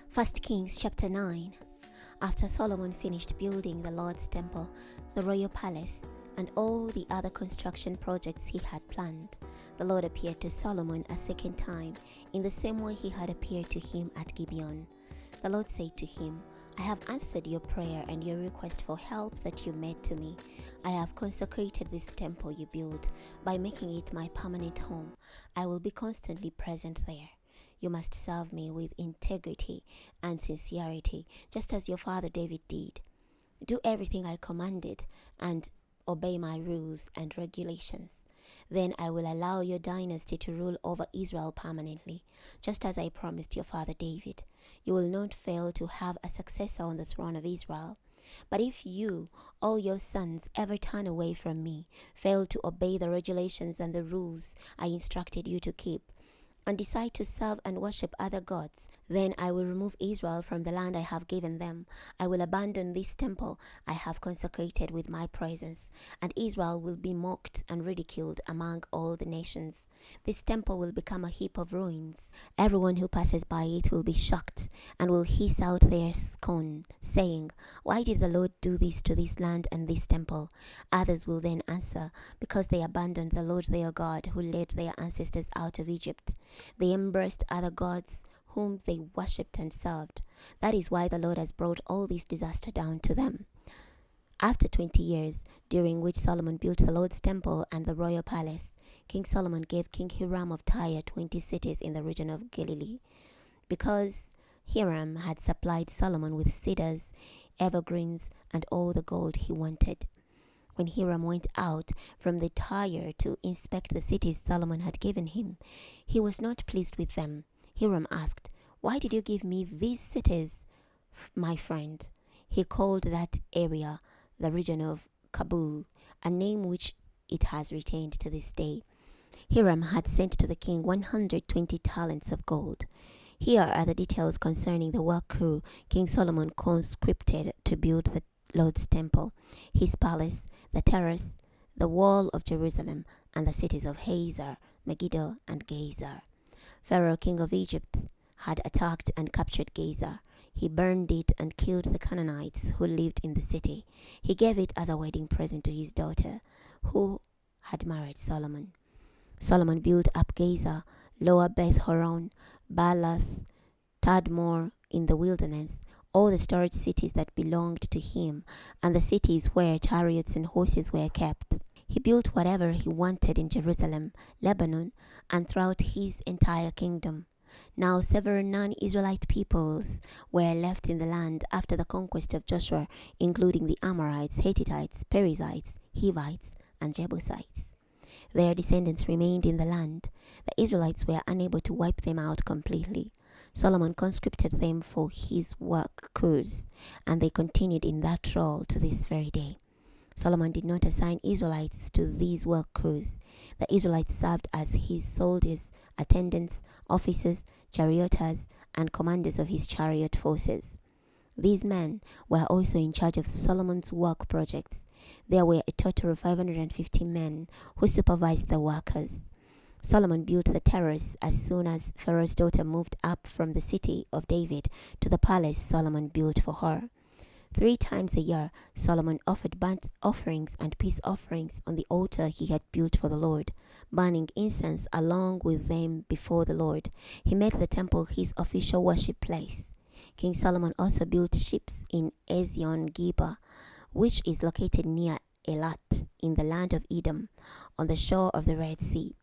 First Kings chapter 9. After Solomon finished building the Lord's temple, the royal palace, and all the other construction projects he had planned, the Lord appeared to Solomon a second time in the same way he had appeared to him at Gibeon. The Lord said to him, I have answered your prayer and your request for help that you made to me. I have consecrated this temple you built by making it my permanent home. I will be constantly present there. You must serve me with integrity and sincerity, just as your father David did. Do everything I commanded and obey my rules and regulations. Then I will allow your dynasty to rule over Israel permanently, just as I promised your father David. You will not fail to have a successor on the throne of Israel. But if you, or your sons, ever turn away from me, fail to obey the regulations and the rules I instructed you to keep, and decide to serve and worship other gods, then I will remove Israel from the land I have given them. I will abandon this temple I have consecrated with my presence, and Israel will be mocked and ridiculed among all the nations. This temple will become a heap of ruins. Everyone who passes by it will be shocked and will hiss out their scorn, saying, Why did the Lord do this to this land and this temple? Others will then answer, Because they abandoned the Lord their God who led their ancestors out of Egypt. They embraced other gods whom they worshipped and served. That is why the Lord has brought all this disaster down to them. After 20 years, during which Solomon built the Lord's temple and the royal palace, King Solomon gave King Hiram of Tyre 20 cities in the region of Galilee. Because Hiram had supplied Solomon with cedars, evergreens, and all the gold he wanted. When Hiram went out from the Tyre to inspect the cities Solomon had given him, he was not pleased with them. Hiram asked, Why did you give me these cities, my friend? He called that area the region of Kabul, a name which it has retained to this day. Hiram had sent to the king 120 talents of gold. Here are the details concerning the work crew King Solomon conscripted to build the Lord's temple, his palace, the terrace, the wall of Jerusalem, and the cities of Hazor, Megiddo, and Gezer. Pharaoh, king of Egypt, had attacked and captured Gezer. He burned it and killed the Canaanites who lived in the city. He gave it as a wedding present to his daughter, who had married Solomon. Solomon built up Gezer, Lower Beth Horon, Baalath, Tadmor in the wilderness, all the storage cities that belonged to him, and the cities where chariots and horses were kept. He built whatever he wanted in Jerusalem, Lebanon, and throughout his entire kingdom. Now several non-Israelite peoples were left in the land after the conquest of Joshua, including the Amorites, Hittites, Perizzites, Hivites, and Jebusites. Their descendants remained in the land. The Israelites were unable to wipe them out completely. Solomon conscripted them for his work crews, and they continued in that role to this very day. Solomon did not assign Israelites to these work crews. The Israelites served as his soldiers, attendants, officers, charioteers, and commanders of his chariot forces. These men were also in charge of Solomon's work projects. There were a total of 550 men who supervised the workers. Solomon built the terrace as soon as Pharaoh's daughter moved up from the city of David to the palace Solomon built for her. 3 times a year, Solomon offered burnt offerings and peace offerings on the altar he had built for the Lord, burning incense along with them before the Lord. He made the temple his official worship place. King Solomon also built ships in Ezion-Geber, which is located near Elat in the land of Edom, on the shore of the Red Sea.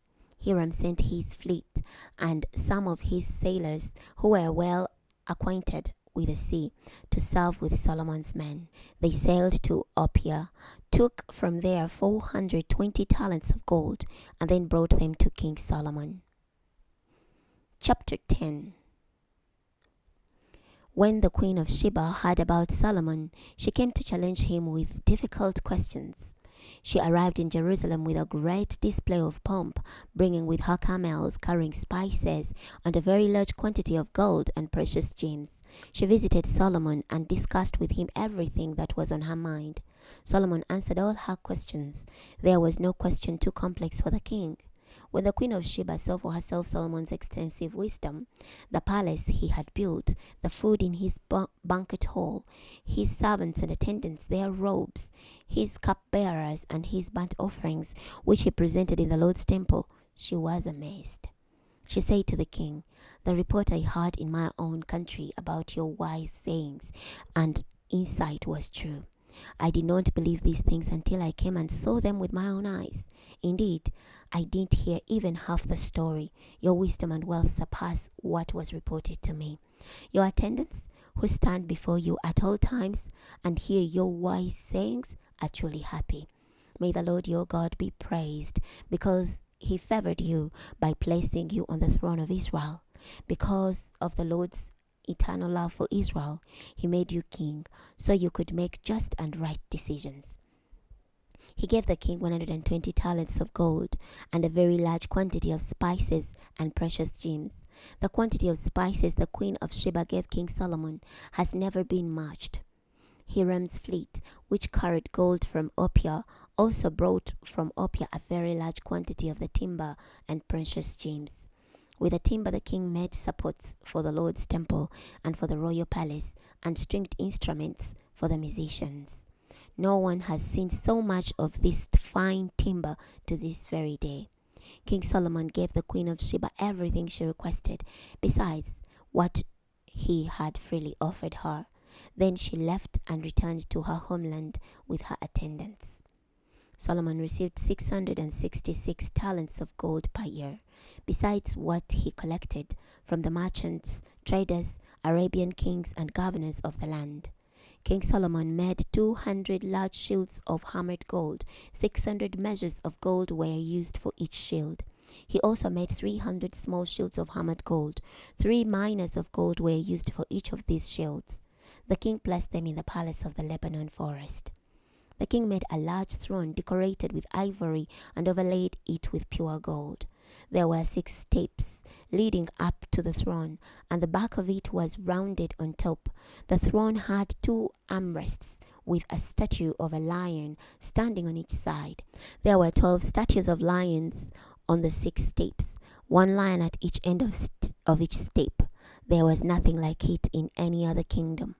Hiram sent his fleet and some of his sailors who were well acquainted with the sea to serve with Solomon's men. They sailed to Ophir, took from there 420 talents of gold, and then brought them to King Solomon. Chapter 10. When the Queen of Sheba heard about Solomon, she came to challenge him with difficult questions. She arrived in Jerusalem with a great display of pomp, bringing with her camels carrying spices and a very large quantity of gold and precious gems. She visited Solomon and discussed with him everything that was on her mind. Solomon answered all her questions. There was no question too complex for the king. When the Queen of Sheba saw for herself Solomon's extensive wisdom, the palace he had built, the food in his banquet hall, his servants and attendants, their robes, his cupbearers, and his burnt offerings, which he presented in the Lord's temple, she was amazed. She said to the king, "The report I heard in my own country about your wise sayings and insight was true. I did not believe these things until I came and saw them with my own eyes. Indeed, I didn't hear even half the story. Your wisdom and wealth surpass what was reported to me. Your attendants, who stand before you at all times and hear your wise sayings, are truly happy. May the Lord your God be praised, because he favored you by placing you on the throne of Israel. Because of the Lord's eternal love for Israel, he made you king, so you could make just and right decisions." He gave the king 120 talents of gold and a very large quantity of spices and precious gems. The quantity of spices the Queen of Sheba gave King Solomon has never been matched. Hiram's fleet, which carried gold from Ophir, also brought from Ophir a very large quantity of the timber and precious gems. With the timber the king made supports for the Lord's temple and for the royal palace, and stringed instruments for the musicians. No one has seen so much of this fine timber to this very day. King Solomon gave the Queen of Sheba everything she requested, besides what he had freely offered her. Then she left and returned to her homeland with her attendants. Solomon received 666 talents of gold per year, besides what he collected from the merchants, traders, Arabian kings, and governors of the land. King Solomon made 200 large shields of hammered gold. 600 measures of gold were used for each shield. He also made 300 small shields of hammered gold. 3 minas of gold were used for each of these shields. The king placed them in the palace of the Lebanon forest. The king made a large throne decorated with ivory and overlaid it with pure gold. There were 6 steps leading up to the throne, and the back of it was rounded on top. The throne had 2 armrests with a statue of a lion standing on each side. There were 12 statues of lions on the 6 steps, 1 lion at each end of each step. There was nothing like it in any other kingdom.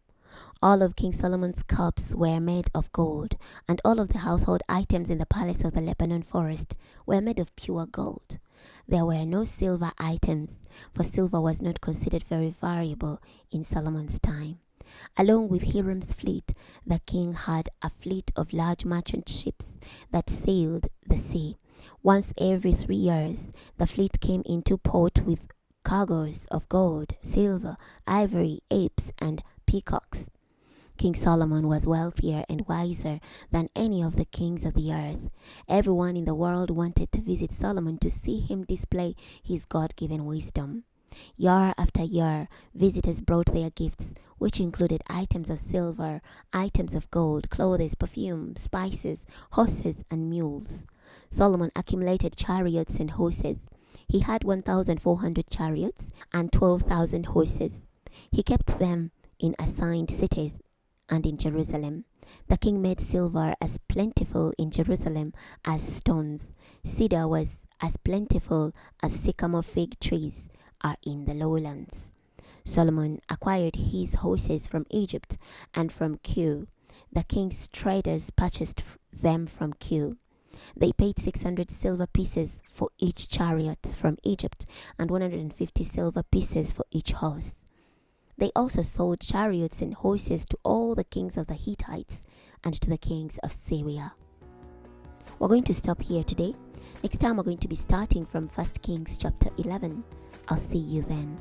All of King Solomon's cups were made of gold, and all of the household items in the palace of the Lebanon forest were made of pure gold. There were no silver items, for silver was not considered very valuable in Solomon's time. Along with Hiram's fleet, the king had a fleet of large merchant ships that sailed the sea. Once every 3 years, the fleet came into port with cargoes of gold, silver, ivory, apes, and peacocks. King Solomon was wealthier and wiser than any of the kings of the earth. Everyone in the world wanted to visit Solomon to see him display his God-given wisdom. Year after year, visitors brought their gifts, which included items of silver, items of gold, clothes, perfume, spices, horses, and mules. Solomon accumulated chariots and horses. He had 1,400 chariots and 12,000 horses. He kept them in assigned cities and in Jerusalem. The king made silver as plentiful in Jerusalem as stones. Cedar was as plentiful as sycamore fig trees are in the lowlands. Solomon acquired his horses from Egypt and from Kue. The king's traders purchased them from Kue. They paid 600 silver pieces for each chariot from Egypt and 150 silver pieces for each horse. They also sold chariots and horses to all the kings of the Hittites and to the kings of Syria. We're going to stop here today. Next time we're going to be starting from 1 Kings chapter 11. I'll see you then.